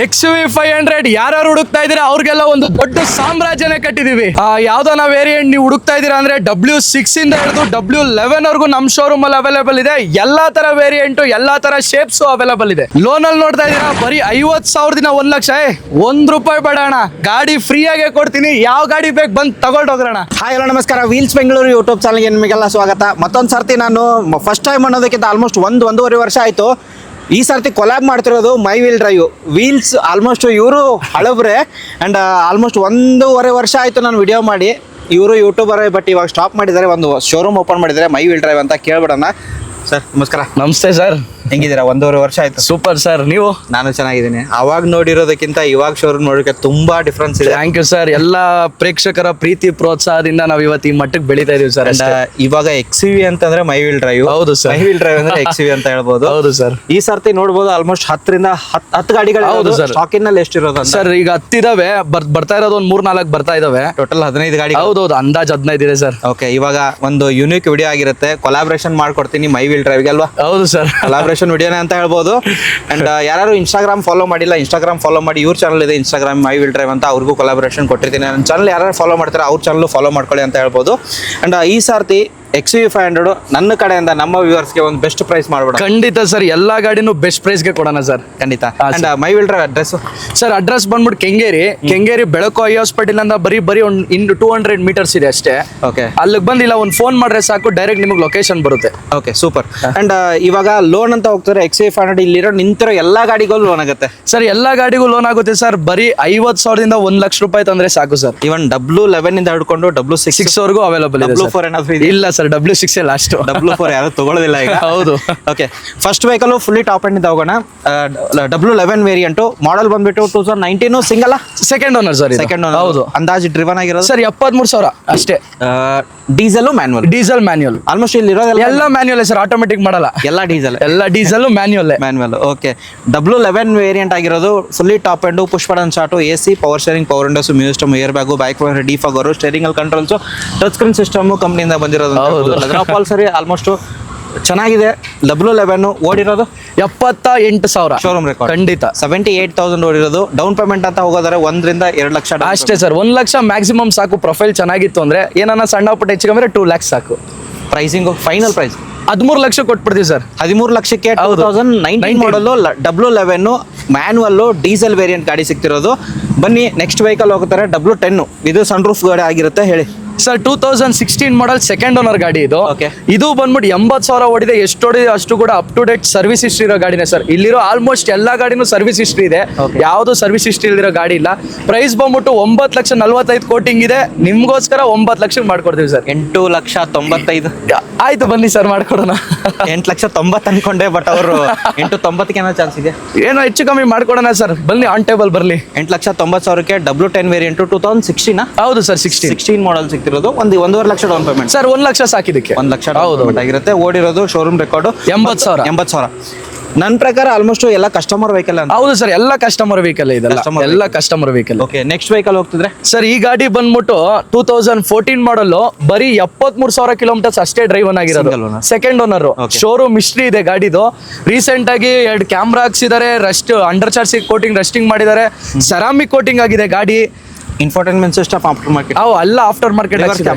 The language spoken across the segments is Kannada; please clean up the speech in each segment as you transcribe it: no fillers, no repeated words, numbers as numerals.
XUV500 ಯಾರು ಹುಡುಕ್ತಾ ಇದೀರಾ ಅವ್ರಿಗೆಲ್ಲ ಒಂದು ದೊಡ್ಡ ಸಾಮ್ರಾಜ್ಯನೇ ಕಟ್ಟಿದೀವಿ. ಯಾವ್ದಾನ ವೇರಿಯಂಟ್ ನೀವು ಹುಡುಕ್ತಾ ಇದೀರಾ ಅಂದ್ರೆ W6 ಇಂದ ಹಿಡಿದು W11 ವರೆಗೂ ನಮ್ ಶೋರೂಮ್ ಅಲ್ಲಿ ಅವೈಲೇಬಲ್ ಇದೆ. ಎಲ್ಲಾ ತರ ವೇರಿಯಂಟ್, ಎಲ್ಲಾ ತರ ಶೇಪ್ಸ್ ಅವೈಲೇಬಲ್ ಇದೆ. ಲೋನ್ ಅಲ್ಲಿ ನೋಡ್ತಾ ಇದೀರಾ ಬರೀ 50,000 1 ಲಕ್ಷ. ₹1 ಬೇಡ ಅಣ್ಣ, ಗಾಡಿ ಫ್ರೀ ಆಗಿ ಕೊಡ್ತೀನಿ. ಯಾವ ಗಾಡಿ ಬೇಕು ಬಂದು ತಗೊಂಡು ಹೋಗ್ರಣ. ಹಾಯ್ ಹಲೋ ನಮಸ್ಕಾರ, ವೀಲ್ಸ್ ಬೆಂಗಳೂರು ಯೂಟ್ಯೂಬ್ ಚಾನಲ್ಗೆ ನಿಮಗೆಲ್ಲ ಸ್ವಾಗತ. ಮತ್ತೊಂದು ಸರ್ತಿ ನಾನು ಫಸ್ಟ್ ಟೈಮ್ ಅನ್ನೋದಕ್ಕಿಂತ ಆಲ್ಮೋಸ್ಟ್ ಒಂದೂವರೆ ವರ್ಷ ಆಯಿತು. ಈ ಸರ್ತಿ ಕೊಲಾಬ್ ಮಾಡ್ತಿರೋದು ಮೈ ವೀಲ್ ಡ್ರೈವ್. ವೀಲ್ಸ್ ಆಲ್ಮೋಸ್ಟ್ ಇವರು ಹಳಬ್ರೆ ಆ್ಯಂಡ್ ಆಲ್ಮೋಸ್ಟ್ 1.5 ವರ್ಷ ಆಯಿತು ನಾನು ವಿಡಿಯೋ ಮಾಡಿ. ಇವರು ಯೂಟ್ಯೂಬರ್, ಬಟ್ ಇವಾಗ ಸ್ಟಾಪ್ ಮಾಡಿದ್ದಾರೆ, ಒಂದು ಶೋರೂಮ್ ಓಪನ್ ಮಾಡಿದ್ದಾರೆ ಮೈ ವೀಲ್ ಡ್ರೈವ್ ಅಂತ. ಕೇಳ್ಬಿಡೋಣ. ಸರ್ ನಮಸ್ಕಾರ. ನಮಸ್ತೆ ಸರ್, ಹೆಂಗಿದ್ದೀರಾ? 1.5 ವರ್ಷ ಆಯ್ತು. Super sir. ನೀವು? ನಾನು ಚೆನ್ನಾಗಿದ್ದೀನಿ. ಅವಾಗ ನೋಡಿರೋದಕ್ಕಿಂತ ಇವಾಗ ಶೋರೂಮ್ ನೋಡೋಕೆ ತುಂಬಾ ಡಿಫ್ರೆನ್ಸ್ ಇದೆ. Thank you sir. ಎಲ್ಲ ಪ್ರೇಕ್ಷಕರ ಪ್ರೀತಿ ಪ್ರೋತ್ಸಾಹದಿಂದ ನಾವು ಇವತ್ತು ಈ ಮಟ್ಟಕ್ಕೆ ಬೆಳೀತಾ ಇದೀವಿ ಸರ್. ಇವಾಗ XUV ಅಂತಂದ್ರೆ ಮೈ ವೀಲ್ ಡ್ರೈವ್. ಹೌದು ಸರ್, ಮೈ ವೀಲ್ ಡ್ರೈವ್ ಅಂದ್ರೆ XUV ಅಂತ ಹೇಳ್ಬೋದು. ಹೌದು ಸರ್. ಈ ಸರ್ತಿ ನೋಡ್ಬೋದು ಆಲ್ಮೋಸ್ಟ್ 10 ಗಾಡಿಗಳು. ಹೌದು ಸರ್. ಸ್ಟಾಕ್ ನಲ್ಲಿ ಎಷ್ಟಿರೋದು ಸರ್? ಈಗ 10 ಇದಾವೆ, ಬರ್ತಾ ಇರೋದು ಒಂದು 3-4 ಬರ್ತಾ ಇದಾವೆ. ಟೋಟಲ್ 15 ಗಾಡಿ. ಹೌದೌದು, ಅಂದಾಜ್ 15 ಇದೆ ಸರ್. ಓಕೆ, ಇವಾಗ ಒಂದು ಯೂನಿಕ್ ವಿಡಿಯೋ ಆಗಿರುತ್ತೆ. ಕೊಲಾಬ್ರೇಷನ್ ಮಾಡ್ಕೊಡ್ತೀನಿ ಮೈ ವೀಲ್ ಡ್ರೈವ್ ಗೆ ಅಲ್ವಾ? ಹೌದು ಸರ್, ಕೊಲಾಬ್ರೇಷನ್ ವಿಡಿಯೋನೇ ಅಂತ ಹೇಳ್ಬೋದು. ಅಂಡ್ ಯಾರು ಇನ್ಸ್ಟಾಗ್ರಾಮ್ ಫಾಲೋ ಮಾಡಿಲ್ಲ, ಇನ್ಸ್ಟಾಗ್ರಾಮ್ ಫಾಲೋ ಮಾಡಿ. ಇವ್ರ ಚಾನಲ್ ಇದೆ ಇನ್ಸ್ಟಾಗ್ರಾಮ್ ಮೈ ವೀಲ್ ಡ್ರೈವ್ ಅಂತ, ಅವ್ರಿಗೂ ಕೊಲಾಬ್ರೇಷನ್ ಕೊಟ್ಟಿರ್ತೀನಿ. ನನ್ನ ಚಾನಲ್ ಯಾರು ಫಾಲೋ ಮಾಡ್ತಾರೆ ಅವ್ರ ಚಾನಲ್ ಫಾಲೋ ಮಾಡ್ಕೊಳ್ಳಿ ಅಂತ ಹೇಳ್ಬೋದು. ಅಂಡ್ ಈ ಸರ್ತಿ XUV500 ನನ್ನ ಕಡೆಯಿಂದ ನಮ್ಮ ವ್ಯೂವರ್ಸ್ಗೆ ಒಂದು ಬೆಸ್ಟ್ ಪ್ರೈಸ್ ಮಾಡ್ಬಿಡ. ಖಂಡಿತ ಸರ್, ಎಲ್ಲಾ ಗಾಡಿನೂ ಬೆಸ್ಟ್ ಪ್ರೈಸ್ಗೆ ಕೊಡೋಣ ಸರ್. ಖಂಡಿತ. And my wheel drive address sir? Address ಬಂದ್ಬಿಟ್ಟು ಕೆಂಗೇರಿ ಬೆಳಕು ಐ ಹಾಸ್ಪಿಟಲ್ ಅಂತ ಬರೀ ಒಂದು 200 ಮೀಟರ್ಸ್ ಇದೆ ಅಷ್ಟೇ. ಓಕೆ, ಅಲ್ಲಿಗೆ ಬಂದು ಇಲ್ಲ ಒಂದು ಫೋನ್ ಮಾಡ್ರೆ ಸಾಕು, ಡೈರೆಕ್ಟ್ ನಿಮಗೆ ಲೊಕೇಶನ್ ಬರುತ್ತೆ. Okay, super. ಅಂಡ್ ಇವಾಗ ಲೋನ್ ಅಂತ ಹೋಗ್ತಾರೆ XUV500. ಇಲ್ಲಿರೋ ನಿಂತಿರೋ ಎಲ್ಲಾ ಗಾಡಿಗೂ ಲೋನ್ ಆಗುತ್ತೆ ಸರ್. ಎಲ್ಲಾ ಗಾಡಿಗೂ ಲೋನ್ ಆಗುತ್ತೆ ಸರ್. ಬರೀ 50,000 1 ಲಕ್ಷ ರೂಪಾಯಿ ತಂದ್ರೆ ಸಾಕು ಸರ್. ಇವನ್ W11 ಇಂದ ಹಿಡ್ಕೊಂಡು W6 ವರೆಗೂ ಅವೈಲೇಬಲ್ ಇದೆ. W4 ಏನಾದ್ರು ಇದೆ? ಇಲ್ಲ ಸರ್, W6 ಲಾಸ್ಟ್. W4 ಯಾರು ತಗೊಳ್ಳೋದಿಲ್ಲ ಈಗ. ಹೌದು. Okay, first vehicle fully top end ಇಂದ ಹೋಗೋಣ. W11 ವೇರಿಯಂಟ್, ಮಾಡಲ್ ಬಂದ್ಬಿಟ್ಟು 2019 single second owner sir. Second owner. ಹೌದು. ಅಂದಾಜು ಡ್ರಿವನ್ ಆಗಿರೋದು ಸರ್ 73,000 ಅಷ್ಟೇ. Diesel manual? Diesel manual. Almost ಇಲ್ಲಿ ಇರೋದೆಲ್ಲ ಎಲ್ಲ ಮ್ಯಾನ್ಯುವಲ್ ಸರ್, ಆಟೋಮೆಟಿಕ್ ಮಾಡಲ್ಲ. ಎಲ್ಲ ಡೀಸೆಲ್. ಎಲ್ಲ diesel manual. Okay, W11 variant ಆಗಿರೋದು fully top end, push button start, AC, power steering, power windows, music system, air bag, back defogger, steering ಅಲ್ಲಿ ಕಂಟ್ರೋಲ್ಸ್, ಟಚ್ ಸ್ಕ್ರೀನ್ ಸಿಸ್ಟಮ್ ಕಂಪ್ನಿಯಿಂದ ಬಂದಿರೋದು. ಸರಿ, ಆಲ್ಮೋಸ್ಟ್ ಚೆನ್ನಾಗಿದೆ. W11 ಓಡಿರೋದು 78,000 showroom record. ಖಂಡಿತ. 78,000 ಓಡಿರೋದು. ಡೌನ್ ಪೇಮೆಂಟ್ ಅಂತ ಹೋಗೋದಾರೆ 1 ರಿಂದ 2 ಲಕ್ಷ ಅಷ್ಟೇ ಸರ್. 1 ಲಕ್ಷ ಮ್ಯಾಕ್ಸಿಮಮ್ ಸಾಕು. ಪ್ರೊಫೈಲ್ ಚೆನ್ನಾಗಿತ್ತು ಅಂದ್ರೆ, ಏನಾನ ಸಣ್ಣ ಪುಟ್ಟ ಹೆಚ್ಚು ಕಮ್ಮಿ 2 lakhs ಸಾಕು. ಪ್ರೈಸಿಂಗ್ ಫೈನಲ್ ಪ್ರೈಸ್ 13 ಲಕ್ಷ ಕೊಟ್ಬಿಡ್ತೀವಿ ಸರ್. 13 ಲಕ್ಷಕ್ಕೆ 2019 ಮಾಡಲು W11 ಮ್ಯಾನ್ಯುವಲ್ ಡೀಸೆಲ್ ವೇರಿಯಂಟ್ ಗಾಡಿ ಸಿಗ್ತಿರೋದು. ಬನ್ನಿ ನೆಕ್ಸ್ಟ್ ವೆಹಿಕಲ್ ಹೋಗ್ತಾರೆ. W10 ಇದು ಸನ್ ರೂಫ್ ಗಾಡಿ ಆಗಿರುತ್ತೆ. ಹೇಳಿ ಸರ್. 2016 ಮಾಡಲ್ ಸೆಕೆಂಡ್ ಓನರ್ ಗಾಡಿ ಇದು. Okay. ಇದು ಬಂದ್ಬಿಟ್ಟು 80,000 ಓಡಿದೆ. ಎಷ್ಟು ಓಡಿದೆ ಅಷ್ಟು ಕೂಡ up to date service history ಇರೋ ಗಾಡಿನೇ ಸರ್. ಇಲ್ಲಿರೋ ಆಲ್ಮೋಸ್ಟ್ ಎಲ್ಲಾ ಗಾಡಿನೂ ಸರ್ವಿಸ್ ಹಿಸ್ಟ್ರಿ ಇದೆ. ಯಾವ್ದು ಸರ್ವಿಸ್ ಹಿಸ್ಟ್ರಿ ಇಲ್ದಿರೋ ಗಾಡಿ ಇಲ್ಲ. ಪ್ರೈಸ್ ಬಂದ್ಬಿಟ್ಟು 9,45,00,000 ಕೋಟಿಂಗ್ ಇದೆ. ನಿಮ್ಗೋಸ್ಕರ 9 ಲಕ್ಷಕ್ಕೆ ಮಾಡ್ಕೊಡ್ತೀವಿ ಸರ್. 8,95,00,000 ಆಯ್ತು, ಬನ್ನಿ ಸರ್ ಮಾಡ್ಕೊಡೋಣ. 8,90,00,000 ಅನ್ಕೊಂಡೆ, ಬಟ್ ಅವರು 8,90,00,000 ಏನೋ ಚಾನ್ಸ್ ಇದೆ. ಏನೋ ಹೆಚ್ಚು ಕಮ್ಮಿ ಮಾಡ್ಕೊಡೋಣ ಸರ್. ಬನ್ನಿ, ಆನ್ ಟೇಬಲ್ ಬರ್ಲಿ. 8,90,00,000ಕ್ಕೆ W10 ವೇರಿಯಂಟ್ 2016. ಹೌದು ಸರ್, 16 ಮಾಡಲ್ ಸಿಗ್ತಿರೋದು. 1.5 lakh down payment sir. 1 lakh ಸಾಕಿದಕ್ಕೆ. 1 ಲಕ್ಷ ಡೌನ್ ಪೇಮೆಂಟ್ ಆಗಿರುತ್ತೆ. ಓಡಿರೋದು ಶೋರೂಮ್ ರೆಕಾರ್ಡ್ 80,000. ನನ್ನ ಪ್ರಕಾರ ಆಲ್ಮೋಸ್ಟ್ ಎಲ್ಲ ಕಸ್ಟಮರ್ ವೆಹಿಕಲ್ ಅಂತ. ಹೌದು ಸರ್, ಎಲ್ಲ ಕಸ್ಟಮರ್ ವೆಹಿಕಲ್ ಇದೆಲ್ಲ. ಎಲ್ಲ customer vehicle. Okay, next vehicle ಹೋಗ್ತಿದ್ರೆ ಸರ್. ಈ ಗಾಡಿ ಬಂದ್ಬಿಟ್ಟು 2014 ಮಾಡಲ್, ಬರೀ 73,000 ಕಿಲೋಮೀಟರ್ಸ್ ಅಷ್ಟೇ ಡ್ರೈವ್ ಆಗಿರೋದು. Second owner. ಶೋರೂಮ್ ಹಿಸ್ಟ್ರಿ ಇದೆ ಗಾಡಿದು. ರೀಸೆಂಟ್ ಆಗಿ 2 ಕ್ಯಾಮ್ರಾ ಹಾಕ್ಸಿದ್ದಾರೆ. ಅಂಡರ್ ಚಾರ್ಜ್ ಕೋಟಿಂಗ್ ರಸ್ಟಿಂಗ್ ಮಾಡಿದ್ದಾರೆ. ಸೆರಾಮಿಕ್ ಕೋಟಿಂಗ್ ಆಗಿದೆ ಗಾಡಿ. Infotainment system after market. ಎಲ್ಲ ಆಫ್ಟರ್ ಮಾರ್ಕೆಟ್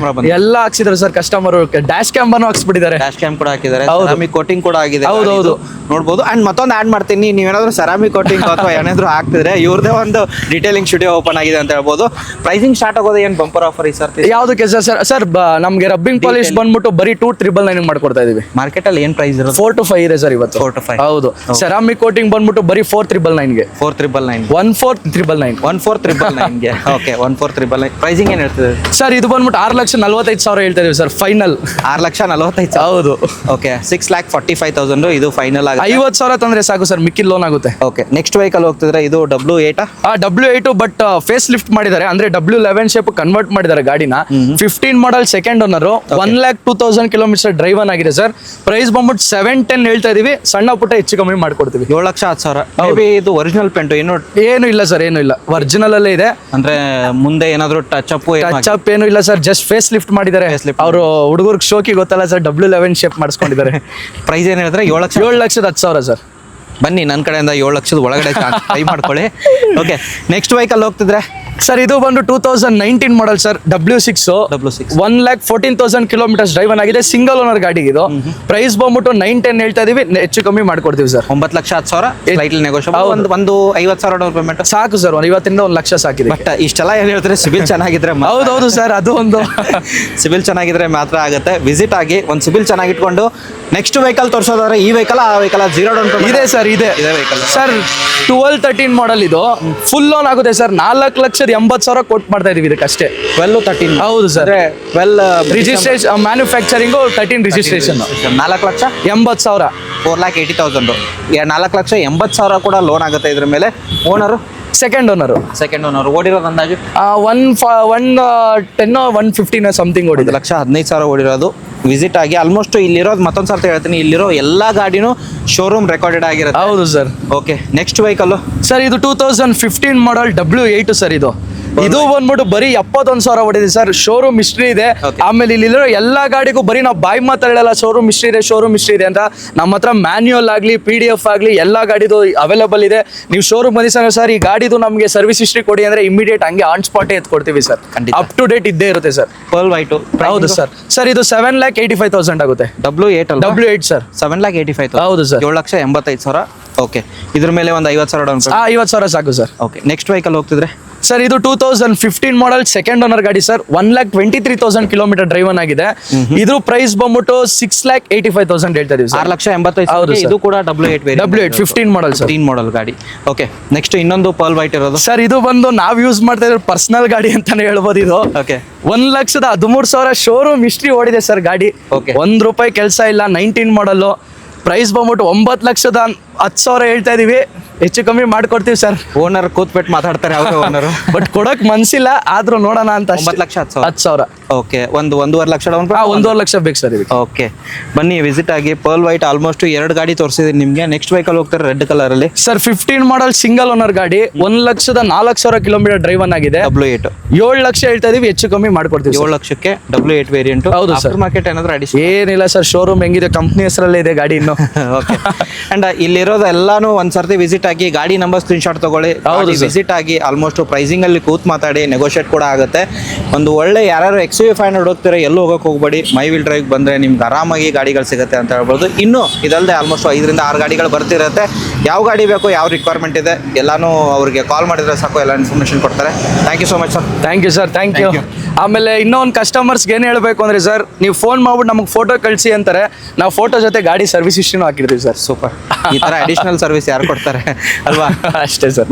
ಎಲ್ಲ ಹಾಕ್ಸಿದ್ರು ಸರ್. ಕಸ್ಟಮರ್ ಡ್ಯಾಶ್ ಕ್ಯಾಮ್ ಅನ್ನು ಹಾಕ್ಸ್ಬಿಟ್ಟಿದ್ದಾರೆ. ಡ್ಯಾಶ್ ಕ್ಯಾಮ್ ಕೂಡ ಹಾಕಿದ್ದಾರೆ. ಸೆರಾಮಿಕ್ ಕೋಟಿಂಗ್ ಕೂಡ ಆಗಿದೆ. ಹೌದು, ನೋಡಬಹುದು. ಅಂಡ್ ಮತ್ತೊಂದು ಆಡ್ ಮಾಡ್ತೀನಿ, ನೀವೇನಾದ್ರೂ ಸೆರಾಮಿಕ್ ಕೋಟಿಂಗ್ ಅಥವಾ ಏನಾದ್ರು ಹಾಕ್ತಿದ್ರೆ ಇವ್ರದೇ ಒಂದು ಡೀಟೇಲಿಂಗ್ ಸ್ಟುಡಿಯೋ ಓಪನ್ ಆಗಿದೆ ಅಂತ ಹೇಳ್ಬೋದು. ಪ್ರೈಸಿಂಗ್ ಸ್ಟಾರ್ಟ್ ಆಗೋದು ಏನು ಬಂಪರ್ ಆಫರ್ ಈ ಸರ್ತಿ? ಯಾವ್ದಕ್ಕೆ ಸರ್? ಸರ್ ನಮ್ಗೆ ರಬ್ಬಿಂಗ್ ಪಾಲಿಶ್ ಬಂದ್ಬಿಟ್ಟು ಬರೀ 2,999 ಮಾಡ್ಕೊಡ್ತಾ ಇದೀವಿ. ಮಾರ್ಕೆಟ್ ಅಲ್ಲಿ ಏನ್ ಪ್ರೈಸ್ ಇರೋದು? 4 to 5 ಇದೆ ಸರ್ ಇವತ್ತು. 4 to 5. ಹೌದು. ಸೆರಾಮಿಕ್ ಕೋಟಿಂಗ್ ಬಂದ್ಬಿಟ್ಟು ಬರೀ 4,999ಗೆ. 4,999. 14,999. 14,999ಗೆ. ಓಕೆ, 14,999. ಪ್ರೈಸಿಂಗ್ ಏನ್ ಹೇಳ್ತಿದೆ ಸರ್? ಇದು ಬಂದ್ಬಿಟ್ಟು 6,45,000 ಹೇಳ್ತಾ ಇದೀವಿ ಸರ್. ಫೈನಲ್ 6,45,000. ಹೌದು. ಓಕೆ, 6,45,000 ಇದು ಫೈನಲ್ ಆಗುತ್ತೆ. 50,000 ತಂದ್ರೆ ಸಾಕು ಸರ್, ಮಿಕ್ಕಿದ ಲೋನ್ ಆಗುತ್ತೆ. ಓಕೆ, ನೆಕ್ಸ್ಟ್ ವೆಹಿಕಲ್ ಹೋಗ್ತಿದ್ರೆ ಇದು W8. W8 but face lift ಮಾಡಿದ್ದಾರೆ. ಅಂದ್ರೆ W11 ಶೇಪ್ ಕನ್ವರ್ಟ್ ಮಾಡಿದ್ದಾರೆ ಗಾಡಿನ. 15 ಮಾಡಲ್ ಸೆಕೆಂಡ್ ಓನರ್. 1,02,000 ಕಿಲೋಮೀಟರ್ ಡ್ರೈವ್ ಆಗಿದೆ ಸರ್. ಪ್ರೈಸ್ ಬಂದ್ಬಿಟ್ಟು 710 ಹೇಳ್ತಾ ಇದೀವಿ. ಸಣ್ಣ ಪುಟ್ಟ ಹೆಚ್ಚು ಕಮ್ಮಿ ಮಾಡ್ಕೊಡ್ತೀವಿ. 7,10,000. ಇದು ಒರಿಜಿನಲ್ ಪೇಂಟ್ ಏನು ಇಲ್ಲ ಸರ್, ಏನು ಇಲ್ಲ. ಒರಿಜಿನಲ್ ಅಲ್ಲೇ ಇದೆ. ಅಂದ್ರೆ ಮುಂದೆ ಏನಾದ್ರು ಟಚ್ ಅಪ್ ಏನು ಇಲ್ಲ ಸರ್. ಜಸ್ಟ್ ಫೇಸ್ ಲಿಫ್ಟ್ ಮಾಡಿದ್ದಾರೆ. ಅವರು ಹುಡುಗರಿಗೆ ಶೋಕಿ ಗೊತ್ತಲ್ಲ ಸರ್, W11 ಶೇಪ್ ಮಾಡಿಸ್ಕೊಂಡಿದ್ದಾರೆ. ಪ್ರೈಸ್ ಏನ್ ಹೇಳಿದ್ರೆ 7,10,000 ಸರ್. ಬನ್ನಿ ನನ್ನ ಕಡೆಯಿಂದ 7 ಲಕ್ಷದ ಒಳಗಡೆ ಟ್ರೈ ಮಾಡ್ಕೊಳ್ಳಿ. ಓಕೆ, ನೆಕ್ಸ್ಟ್ ವೆಹಿಕಲ್ ಹೋಗ್ತಿದ್ರೆ ಸರ್ ಇದು ಬಂದು 2019 model sir, W6 W6 1,14,000 kilometres driven ಆಗಿದೆ. ಸಿಂಗಲ್ ಓನರ್ ಗಾಡಿ ಇದು. ಪ್ರೈಸ್ ಬಂದ್ಬಿಟ್ಟು 9-10 ಹೇಳ್ತಾ ಇದೀವಿ, ಹೆಚ್ಚು ಕಮ್ಮಿ ಮಾಡ್ಕೊಡ್ತೀವಿ ಸರ್. 9,10,000 slightly negotiable. ಒಂದು 50,000 ಡೌನ್ ಪೇಮೆಂಟ್ ಸಾಕು ಸರ್, 50ರಿಂದ 1 ಲಕ್ಷ ಸಾಕಿದೆ. ಬಟ್ ಇಷ್ಟೆಲ್ಲ ಏನು ಹೇಳ್ತಾರೆ, ಸಿಬಿಲ್ ಚೆನ್ನಾಗಿದ್ರೆ ಹೌದೌದು ಸರ್, ಅದು ಒಂದು ಸಿಬಿಲ್ ಚೆನ್ನಾಗಿದ್ರೆ ಮಾತ್ರ ಆಗುತ್ತೆ. ವಿಸಿಟ್ ಆಗಿ ಒಂದು ಸಿಬಿಲ್ ಚೆನ್ನಾಗಿಟ್ಕೊಂಡು ನೆಕ್ಸ್ಟ್ ವೆಹಿಕಲ್ ತೋರಿಸೋದಾದ್ರೆ ಈ ವೆಹಿಕಲ್ ಆ ವೆಹಿಕಲ್ 0 ಡೌನ್ ಪೇಮೆಂಟ್ ಇದೆ ಸರ್. ಇದೆ ವೆಹಿಕಲ್ ಸರ್ 12-13 ಮಾಡಲ್ ಇದು. ಫುಲ್ ಲೋನ್ ಆಗುತ್ತೆ ಸರ್. 4,80,000 ಕೊಟ್ಟು ಮಾಡ್ತಾ ಇದೀವಿ ಇದಕ್ಕಷ್ಟೇ. 12-13 ಹೌದು ಸರ್. 12 ರಿಜಿಸ್ಟ್ರೇಷನ್ ಮ್ಯಾನುಫ್ಯಾಕ್ಚರಿಂಗು 13 ರಿಜಿಸ್ಟ್ರೇಷನ್ 4,80,000 4,80,000 4,80,000 ಕೂಡ ಲೋನ್ ಆಗುತ್ತೆ ಇದ್ರ ಮೇಲೆ. ಓನರು ಸೆಕೆಂಡ್ ಓನರ್ ಓಡಿರೋದು ಅಂದಾಜು 110-115 ಸಮಥಿಂಗ್ ಓಡಿದೆ. 1,15,000 ಓಡಿರೋದು. ವಿಸಿಟ್ ಆಗಿ ಆಲ್ಮೋಸ್ಟ್ ಇಲ್ಲಿರೋದು ಮತ್ತೊಂದು ಸರ್ತಿ ಹೇಳ್ತೀನಿ, ಇಲ್ಲಿರೋ ಎಲ್ಲ ಗಾಡಿನೂ ಶೋರೂಮ್ ರೆಕಾರ್ಡೆಡ್ ಆಗಿರುತ್ತೆ. ಹೌದು sir. Okay, next vehicle sir ಇದು 2015 ಮಾಡಲ್ W8 ಸರ್. ಇದು ಬಂದ್ಬಿಟ್ಟು ಬರೀ 71,000 ಹೊಡಿದೆ ಸರ್. ಶೋರೂಮ್ ಹಿಸ್ಟ್ರಿ ಇದೆ. Okay. ಆಮೇಲೆ ಇಲ್ಲಿರೋ ಎಲ್ಲಾ ಗಾಡಿಗೂ ಬರೀ ನಾವು ಬಾಯಿ ಮಾತಾಡಲ್ಲ, ಶೋರೂಮ್ ಹಿಸ್ಟ್ರಿ ಇದೆ ಅಂತ. ನಮ್ಮ ಹತ್ರ ಮ್ಯಾನ್ಯುಯಲ್ ಆಗಲಿ PDF ಆಗಲಿ ಎಲ್ಲ ಗಾಡಿದು ಅವೈಲೇಬಲ್ ಇದೆ. ನೀವು ಶೋರೂಮ್ ಬಂದಿ ಸರ್, ಈ ಗಾಡಿದು ನಮಗೆ ಸರ್ವಿಸ್ ಹಿಸ್ಟ್ರಿ ಕೊಡಿ ಅಂದ್ರೆ ಇಮಿಡಿಯೇಟ್ ಹಂಗೆ ಆನ್ ಸ್ಪಾಟ್ ಎತ್ ಕೊಡ್ತೀವಿ ಸರ್. ಅಪ್ ಟು ಡೇಟ್ ಇದ್ದೇ ಇರುತ್ತೆ ಸರ್. Pearl white. ಹೌದು ಸರ್. ಸರ್ ಇದು 7,85,000 ಆಗುತ್ತೆ. W8 sir. 7,85,000. ಹೌದು ಸರ್. 7,85,000. ಓಕೆ, ಇದ್ರ ಮೇಲೆ ಒಂದು 50,000 ಡೌನ್ ಪೇಮೆಂಟ್. 50,000 ಸಾಕು ಸರ್. ಓಕೆ, ನೆಕ್ಸ್ಟ್ ವೆಹಿಕಲ್ ಹೋಗ್ತಿದ್ರೆ ಸರ್ ಇದು 2015 ಮಾಡಲ್ ಸೆಕೆಂಡ್ ಓನರ್ ಗಾಡಿ ಸರ್. 1,23,000 ಕಿಲೋಮೀಟರ್ ಡ್ರೈವನ್ ಆಗಿದೆ. ಇದ್ರ ಪ್ರೈಸ್ ಬಂದ್ಬಿಟ್ಟು 6,85,000 ಹೇಳ್ತಾ ಇದೀವಿ ಸರ್. 6,85,000. ಹೌದು sir. ಇದು ಕೂಡ W8 15 ಮಾಡಲ್ ಸರ್. 15 ಮಾಡಲ್ ಗಾಡಿ. ಓಕೆ, ನೆಕ್ಸ್ಟ್ ಇನ್ನೊಂದು ಪರ್ಲ್ ವೈಟ್ ಇರೋದು ಸರ್. ಇದು ಬಂದು ನಾವು ಯೂಸ್ ಮಾಡ್ತಾ ಇರೋ ಪರ್ಸನಲ್ ಗಾಡಿ ಅಂತಾನೆ ಹೇಳ್ಬೋದು ಇದು. ಓಕೆ, 1,13,000 ಶೋರೂಮ್ ಹಿಸ್ಟ್ರಿ ಓಡಿದೆ ಸರ್ ಗಾಡಿ. Okay. ₹1 ಕೆಲಸ ಇಲ್ಲ. 19 ಮಾಡಲ್. ಪ್ರೈಸ್ ಬಂದ್ಬಿಟ್ಟು 9,10,000 ಹೇಳ್ತಾ ಇದೀವಿ, ಹೆಚ್ಚು ಕಮ್ಮಿ ಮಾಡ್ಕೊಡ್ತೀವಿ ಸರ್. ಓನರ್ ಕೂತ್ಬಿಟ್ಟು ಮಾತಾಡ್ತಾರೆ ಅವ್ರ ಓನರ್. ಬಟ್ ಕೊಡಕ್ ಮನ್ಸಿಲ್ಲ, ಆದ್ರೂ ನೋಡೋಣ ಅಂತ. 9,10,000. ಓಕೆ, 1.5 ಲಕ್ಷ ಡೌನ್ 1.5 ಲಕ್ಷ ಬೇಕು ಸರ್ ಇದಕ್ಕೆ. ಓಕೆ, ಬನ್ನಿ ವಿಸಿಟ್ ಆಗಿ. ಪರ್ಲ್ ವೈಟ್ ಆಲ್ಮೋಸ್ಟ್ 2 ಗಾಡಿ ತೋರಿಸಿದೀನಿ ನಿಮಗೆ. ನೆಕ್ಸ್ಟ್ ವೆಹಿಕಲ್ ಹೋಗ್ತಾರೆ ರೆಡ್ ಕಲರ್ ಅಲ್ಲಿ ಸರ್. 15 ಮಾಡಲ್ ಸಿಂಗಲ್ ಓನರ್ ಗಾಡಿ. 1,04,000 ಕಿಲೋಮೀಟರ್ ಡ್ರೈವನ್ ಆಗಿದೆ. W8 7 ಲಕ್ಷ ಹೇಳ್ತಾ ಇದೀವಿ, ಹೆಚ್ಚು ಕಮ್ಮಿ ಮಾಡ್ಕೊಡ್ತೀವಿ. 7 ಲಕ್ಷಕ್ಕೆ W8 ವೇರಿಯಂಟ್. ಹೌದು ಸರ್. ಮಾರ್ಕೆಟ್ ಏನಾದ್ರು ಅಡಿಷನ್ ಏನಿಲ್ಲ ಸರ್, ಶೋರೂಮ್ ಹೆಂಗಿದೆ ಕಂಪ್ನಿ ಹೆಸರಲ್ಲೇ ಇದೆ ಗಾಡಿ ಇನ್ನು. ಓಕೆ, ಅಂಡ್ ಇಲ್ಲಿರೋದು ಎಲ್ಲಾನು ಒಂದ್ಸರ್ತಿ ವಿಸಿಟ್ ಆಗಿ ಗಾಡಿ ನಂಬರ್ ಸ್ಕ್ರೀನ್ಶಾಟ್ ತಗೊಳ್ಳಿ. ಹೌದು ವಿಸಿಟ್ ಆಗಿ ಆಲ್ಮೋಸ್ಟ್ ಪ್ರೈಸಿಂಗ್ ಅಲ್ಲಿ ಕೂತ್ ಮಾತಾಡಿ ನೆಗೋಷಿಯೇಟ್ ಕೂಡ ಆಗುತ್ತೆ. ಒಂದು ಒಳ್ಳೆ ಯಾರು XUV 500 ಹೋಗ್ತಾರೆ, ಎಲ್ಲೂ ಹೋಗಕ್ಕೆ ಹೋಗ್ಬೇಡಿ. ಮೈ ವೀಲ್ ಡ್ರೈವ್ ಬಂದ್ರೆ ನಿಮ್ಗೆ ಆರಾಮಾಗಿ ಗಾಡಿಗಳು ಸಿಗುತ್ತೆ ಅಂತ ಹೇಳ್ಬೋದು. ಇನ್ನು ಇದಲ್ಲದೆ ಆಲ್ಮೋಸ್ಟ್ 5-6 ಗಾಡಿಗಳು ಬರ್ತಿರುತ್ತೆ. ಯಾವ ಗಾಡಿ ಬೇಕು, ಯಾವ ರಿಕ್ವೈರ್ಮೆಂಟ್ ಇದೆ ಎಲ್ಲಾನು ಅವ್ರಿಗೆ ಕಾಲ್ ಮಾಡಿದ್ರೆ ಸಾಕು, ಎಲ್ಲ ಇನ್ಫಾರ್ಮೇಶನ್ ಕೊಡ್ತಾರೆ. Thank you so much sir. Thank you sir. Thank you. ಆಮೇಲೆ ಇನ್ನೊಂದು ಕಸ್ಟಮರ್ಸ್ಗೆ ಏನು ಹೇಳಬೇಕು ಅಂದರೆ ಸರ್, ನೀವು ಫೋನ್ ಮಾಡ್ಬಿಟ್ಟು ನಮಗೆ ಫೋಟೋ ಕಳಿಸಿ ಅಂತಾರೆ, ನಾವು ಫೋಟೋ ಜೊತೆ ಗಾಡಿ ಸರ್ವಿಸ್ ಹಿಸ್ಟ್ರಿನೂ ಹಾಕಿರ್ತೀವಿ ಸರ್. ಸೂಪರ್. ಈ ಥರ ಅಡಿಷನಲ್ ಸರ್ವಿಸ್ ಯಾರು ಕೊಡ್ತಾರೆ ಅಲ್ವಾ? ಅಷ್ಟೇ ಸರ್.